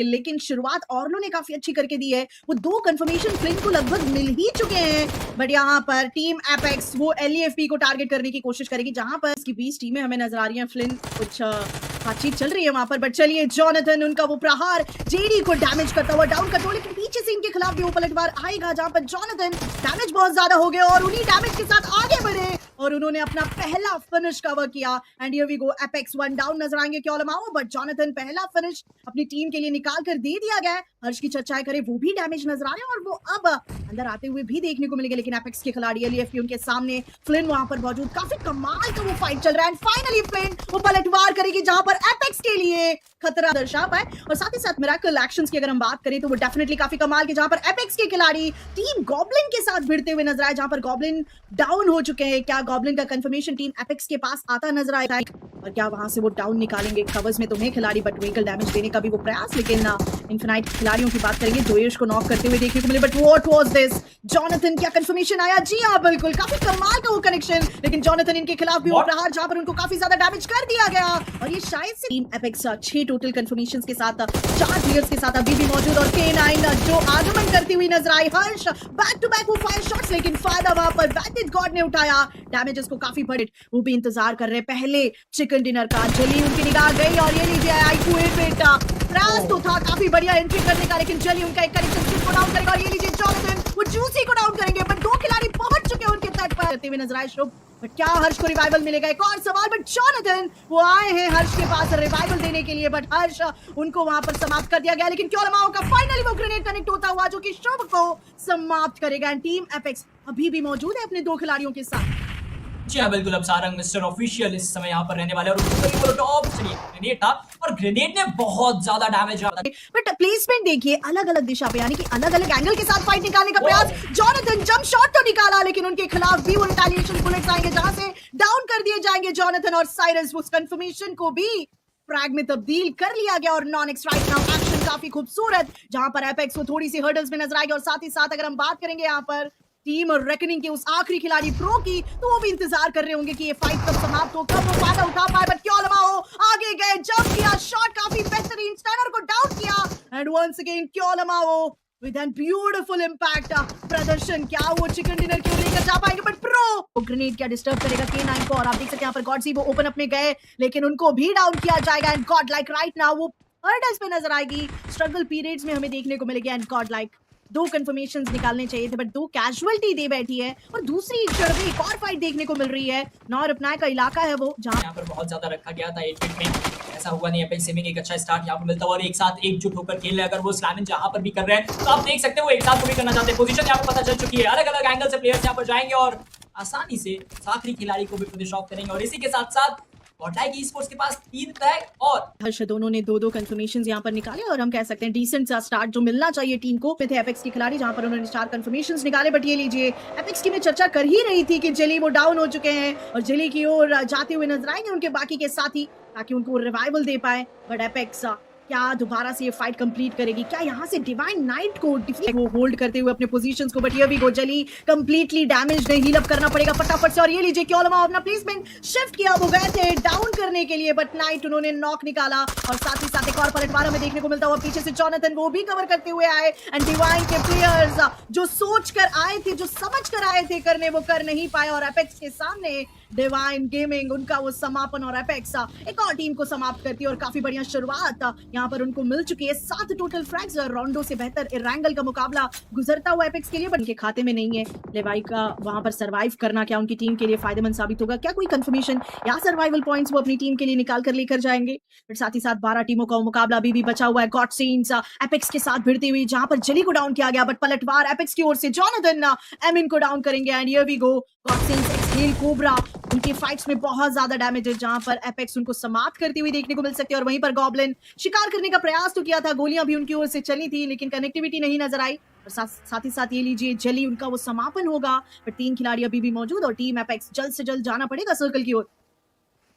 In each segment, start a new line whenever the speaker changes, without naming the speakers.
लेकिन शुरुआत ऑर्लो ने काफी अच्छी करके दी है। वो 2 कंफर्मेशन फ्लिन को लगभग मिल ही चुके हैं, बट यहाँ पर टीम एपेक्स वो LEFP को टारगेट करने की कोशिश करेगी, जहां पर इसकी 20 टीमें हमें नजर आ रही हैं। फ्लिन कुछ बातचीत चल रही है वहां पर, बट चलिए जॉनथन उनका वो प्रहार जेडी को डैमेज करता हुआ डाउन कंट्रोल, लेकिन पीछे से इनके खिलाफ भी वो पलटवार आएगा, जहां पर जॉनथन डैमेज बहुत ज्यादा हो गया और उन्हीं डैमेज के साथ आगे बढ़े और उन्होंने अपना पहला फिनिश कवर किया। And here we go, apex 1 down नजर आएंगे क्योलमाओ, बट जॉनथन पहला फिनिश अपनी टीम के लिए निकाल कर दे दिया गया है। हर्ष की चर्चाएं करें, वो भी डैमेज नजर आ रहे हैं और वो अब अंदर आते हुए भी देखने को मिलेंगे, लेकिन एपेक्स के खिलाड़ी LEFP उनके सामने, फ्लिन वहां पर मौजूद, काफी कमाल का वो फाइट चल रहा है। एंड फाइनली फ्लिन वो पलटवार करेगी, जहां पर एपेक्स के लिए खतरा दर्शा पाए। और साथ ही साथ मिरेकल एक्शंस की अगर हम बात करें तो वो डेफिनेटली काफी कमाल के, जहां पर एपेक्स के खिलाड़ी टीम गॉब्लिन के साथ भिड़ते हुए नजर आए, जहां पर गॉब्लिन डाउन हो चुके हैं। क्या गॉब्लिन का कंफर्मेशन टीम एपेक्स के पास आता नजर आएगा और क्या वहां से वो डाउन निकालेंगे? कवर्स में तो है खिलाड़ी, बट व्हीकल डैमेज देने का भी वो प्रयास, लेकिन इनफिनाइट खिलाड़ियों की बात करेंगे, जोयश को नॉक करते हुए देखने को मिले, but what was this? Jonathan क्या कंफर्मेशन आया? जी हाँ बिल्कुल, काफी कमाल का वो कनेक्शन, लेकिन जॉनथन इनके खिलाफ भी वो प्रहार, जहां पर उनको काफी ज्यादा डैमेज कर दिया गया। और ये शायद से टीम एपेक्स 6 टोटल कंफर्मेशंस के साथ 4 प्लेयर्स के साथ अभी भी मौजूद, और K9 जो आगमन करती हुई नजर आई। हर्ष बैक टू बैक वो फायर शॉट्स, लेकिन फायदा वहां पर वैटिड गॉड ने उठाया, डैमेजेस को काफी बड़े, वो भी इंतजार कर रहे हैं पहले चिकन डिनर का। जली उनकी निगाह गई और ये लीजिए IQ बेटा, प्रयास तो था काफी बढ़िया एंट्री करने का, लेकिन जली उनका एक कनेक्शन को डाउन करेगा और ये लीजिए जॉनथन वो जूसी को डाउन करेंगे, बट 2 खिलाड़ी पहुंच चुके हैं उनके तट पर करते हुए नजर आए शुभ। बट क्या हर्ष को रिवाइवल मिलेगा? एक और सवाल, बट जॉनथन वो आए हैं हर्ष के पास रिवाइवल देने के लिए, बट हर्ष उनको वहां पर समाप्त कर दिया गया, लेकिन क्योलमाओ का फाइनली वो ग्रेनेड कनेक्ट होता हुआ जो कि शुभ को समाप्त करेगा। एंड टीम एपेक्स अभी भी मौजूद है अपने 2 खिलाड़ियों के साथ।
जी हाँ बिल्कुल, अब सारंग मिस्टर ऑफिशियल इस समय यहाँ पर रहने वाले, और टॉप ग्रेनेड था और ग्रेनेड ने बहुत ज्यादा डैमेज किया।
बट प्लेसमेंट देखिए अलग अलग दिशा पे, यानी कि अलग अलग एंगल के साथ फाइट निकालने का प्रयास। जॉनथन जंप शॉट तो निकाला, लेकिन उनके खिलाफ भी वो रिटेलिएशन बुलेट्स आएंगे, जहां से डाउन कर दिए जाएंगे जॉनथन और साइरस। उस कंफर्मेशन को भी फ्रैग में तब्दील कर लिया गया और non x right now action काफी खूबसूरत, जहां पर एपेक्स को थोड़ी सी हर्डल्स में नजर आएगी। और साथ ही साथ अगर हम बात करेंगे यहाँ पर टीम और रेकनिंग के उस आखिरी खिलाड़ी प्रो की, तो वो भी इंतजार कर रहे होंगे कि ये फाइट कब समाप्त हो, कब वो फायदा उठा पाए। बट क्योलमाओ आगे गए, जंप किया, शॉट काफी बेहतरीन, स्टनर को डाउन किया एंड वंस अगेन क्योलमाओ विद एन ब्यूटीफुल इंपैक्ट प्रदर्शन। क्या वो चिकन डिनर क्यों लेकर जा पाएंगे? बट प्रो ग्रेनेड क्या डिस्टर्ब करेगा K9 को, और आप देख सकते हैं यहाँ पर गॉडसी वो ओपन अप में गए, लेकिन उनको भी डाउन किया जाएगा। And God like right now वो हर्डल्स पे नजर आएगी, स्ट्रगल पीरियड्स में हमें देखने को मिलेगी। एंड गॉड लाइक 2 कंफर्मेशंस निकालने चाहिए थे, बट 2 कैजुअलिटी दे बैठी है, और दूसरी तरफ एक और फाइट देखने को मिल रही है। नॉर अपनाए का इलाका है वो, जहां
यहाँ पर बहुत ज्यादा रखा गया था 8 मिनट में, ऐसा हुआ नहीं। एपेक्स गेमिंग एक अच्छा स्टार्ट यहाँ पर मिलता है और एक साथ एकजुट होकर खेल रहे हैं। अगर वो स्लैमिंग जहाँ पर भी कर रहे हैं, तो आप देख सकते हैं वो एक साथ को भी करना चाहते हैं। पोजीशन यहाँ पर पता चल चुकी है, अलग अलग एंगल से प्लेयर्स यहाँ पर जाएंगे और आसानी से आखिरी खिलाड़ी को भी फिनिश ऑफ करेंगे। और इसी के साथ साथ गॉडलाइक ई-स्पोर्ट्स के पास 3 टैग और
हर्ष दोनों ने 2 कंफर्मेशंस यहाँ पर निकाले, और हम कह सकते हैं डिसेंट सा स्टार्ट जो मिलना चाहिए टीम को। थे एपेक्स के खिलाड़ी, जहां पर उन्होंने 4 कंफर्मेशंस निकाले, बट ये लीजिए एपेक्स की मैं चर्चा कर ही रही थी कि जेली वो डाउन हो चुके हैं और जेली की ओर जाते हुए नजर आएंगे उनके बाकी के साथी, ताकि उनको रिवाइवल दे पाए। बट एपेक्स क्या दोबारा से ये फाइट कंप्लीट करेगी? क्या यहाँ से डिवाइन नाइट को वो होल्ड करते हुए अपने पोजीशंस को? बट ये भी गोजली कंप्लीटली डैमेज नहीं, हील अप करना पड़ेगा फटाफट से। और ये लीजिए क्योलमाओ अपना प्लेसमेंट शिफ्ट किया, वो गए थे डाउन करने के लिए, बट नाइट उन्होंने नॉक निकाला। और साथ ही साथ एक और पलटवार हमें देखने को मिलता हुआ पीछे से जॉनथन वो भी कवर करते हुए आए। एंड डिवाइन के प्लेयर्स जो सोच कर आए थे, जो समझ कर आए थे करने, वो कर नहीं पाए, और एपेक्स के सामने डिवाइन गेमिंग उनका वो समापन, और एपेक्स एक और टीम को समाप्त करती है। और काफी बढ़िया शुरुआत यहाँ पर उनको मिल चुकी है, 7 टोटल फ्रैग्स, रोंडो से बेहतर इरैंगल का मुकाबला गुजरता हुआ एपेक्स के लिए, बट उनके खाते में नहीं है। लेवाई का वहां पर सर्वाइव करना क्या उनकी टीम के लिए फायदेमंद साबित होगा? क्या कोई कंफर्मेशन या सर्वाइवल पॉइंट्स वो अपनी टीम के लिए निकाल कर लेकर जाएंगे? बट साथ ही साथ 12 टीमों का मुकाबला अभी भी बचा हुआ है। गॉड सेंट्स एपेक्स के साथ भिड़ती हुई, जहां पर जली को डाउन किया गया, बट पलटवार एपेक्स की ओर से जॉनथन एमिन को डाउन करेंगे। And here we go, god saints exhale cobra उनकी फाइट्स में बहुत ज्यादा डैमेज है, जहां पर एपेक्स उनको समाप्त करती हुई देखने को मिल सकती है। और वहीं पर गॉब्लिन शिकार करने का प्रयास तो किया था, गोलियां भी उनकी ओर से चली थी, लेकिन कनेक्टिविटी नहीं नजर आई। और साथ ही साथ ये लीजिए जली उनका वो समापन होगा, पर 3 खिलाड़ी अभी भी मौजूद, और टीम एपेक्स जल्द से जल्द जाना पड़ेगा सर्कल की ओर।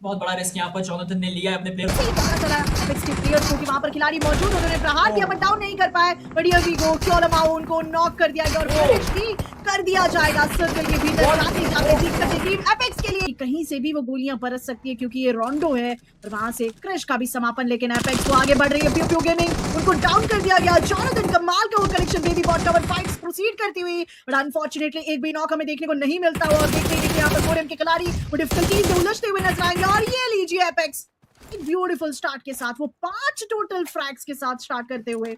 बहुत बड़ा रिस्क यहाँ पर जॉनथन ने लिया है अपने प्लेयर
से पता चला एपेक्स के प्लेयर्स को कि वहां पर खिलाड़ी मौजूद, उन्होंने प्रहार किया बट डाउन नहीं कर पाए। बढ़िया वी गो, क्योलमाओ उनको नॉक कर दिया गया और फिनिश भी कर दिया जाएगा सर्कल के भीतर जाते जाते दिक्कत है टीम एपेक्स के लिए। कहीं से भी वो गोलियां बरस सकती है क्योंकि ये रोंडो है और वहां से क्रश का भी समापन, लेकिन एपेक्स तो आगे बढ़ रही है। प्यू गेमिंग उनको डाउन कर दिया गया। जॉनथन कमाल का वो collection baby bot cover fights proceed करती हुई, बट अनफॉर्चुनेटली एक भी नॉक हमें देखने को नहीं मिलता हुआ। और देखते ही यहाँ पर फोरम के खिलाड़ी वो डिफिकल्टीज से उलझते हुए नजर आएंगे। और ये लीजिए एपेक्स एक ब्यूटीफुल स्टार्ट के साथ, वो 5 टोटल फ्रैग्स के साथ स्टार्ट करते हुए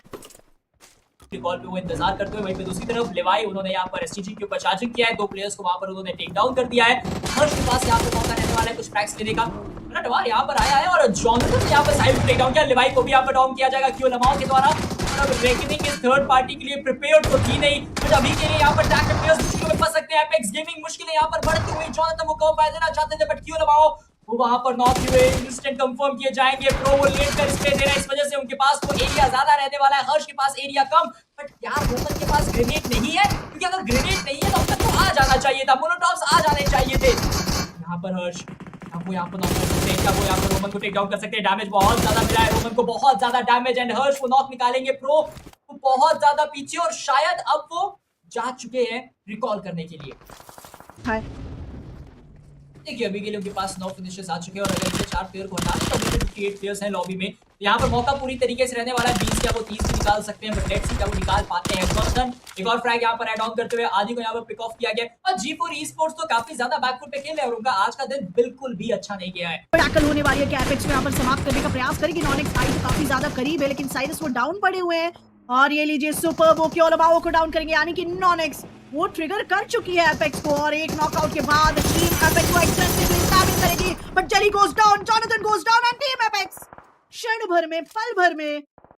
कॉल पे वो इंतजार करते हुए, वहीं पे दूसरी तरफ लेवाई उन्होंने यहाँ पर एसटीजी के ऊपर चार्जिंग किया है। 2 प्लेयर्स को वहां पर उन्होंने टेक डाउन कर दिया है। हर्ष के पास यहाँ पे मौका रहने वाला है कुछ फ्रैग्स लेने का। नटवार यहाँ पर आया है और जॉनथन यहाँ पर साइड टेक डाउन किया। लेवाई को भी यहाँ पर डाउन किया जाएगा क्यों लमाओ के द्वारा। और अब रेकनिंग इस थर्ड पार्टी के लिए प्रिपेयर्ड तो थी नहीं, बट अभी के लिए यहाँ पर टैग प्लेयर्स मुश्किल में फंस सकते हैं। एपेक्स गेमिंग मुश्किलें यहाँ पर बढ़ती हुई। जॉनथन वो कवर फायदा देना चाहते थे, बट क्यों लमाओ वो वहां पर नॉक हुए। इंस्टेंट कंफर्म किए जाएंगे। प्रो वो लेट कर स्प्रे दे रहा है, इस वजह से उनके पास वो एरिया ज्यादा रहने वाला है। हर्ष के पास एरिया कम, बट यार रोमन के पास ग्रेनेड नहीं है, क्योंकि अगर ग्रेनेड नहीं है तो अब तक तो आ जाना चाहिए था, मोलोटॉव्स आ जाने चाहिए थे। यहाँ पर हर्ष वो यहाँ पर नॉक कर सकते हैं, क्या वो यहाँ पर रोमन को टेक डाउन कर सकते हैं। डैमेज बहुत ज्यादा मिला है रोमन को, बहुत ज्यादा डैमेज, एंड हर्ष वो नॉक निकालेंगे। प्रो वो बहुत ज्यादा पीछे और शायद अब वो जा चुके हैं रिकॉल करने के लिए। देखिए अभी के लिए उनके पास 9 फिनिशर्स आ चुके हैं और अगर इनसे 4 प्लेयर को हटाने तो 58 प्लेयर्स हैं लॉबी में। यहाँ पर मौका पूरी तरीके से रहने वाला है। 20 क्या वो 30 भी निकाल सकते हैं, बट लेट्स सी क्या वो निकाल पाते हैं। जॉनथन एक और फ्रैग यहाँ पर ऐड ऑन करते हुए आदि को यहाँ पर पिक ऑफ किया गया। और G4 Esports तो काफी ज्यादा बैकफुट पे खेल रहे हैं और उनका आज का दिन बिल्कुल भी अच्छा नहीं गया है।
टैकल होने वाली है कि एपेक्स को यहाँ पर समाप्त करने का प्रयास करेगी। नॉनेक्स आई तो काफी ज्यादा करीब है, लेकिन साइरस वो डाउन पड़े हुए हैं। और ये लीजिए सुपर वो क्योलमाओ को डाउन करेंगे, यानी कि नॉनेक्स वो ट्रिगर कर चुकी है एपेक्स को। और एक नॉकआउट के बाद टीम एपेक्स को एक्सटेंसिवली स्टैबिंग करेगी, but jelly goes down, Jonathan goes down and team apex क्षण भर में, पल भर में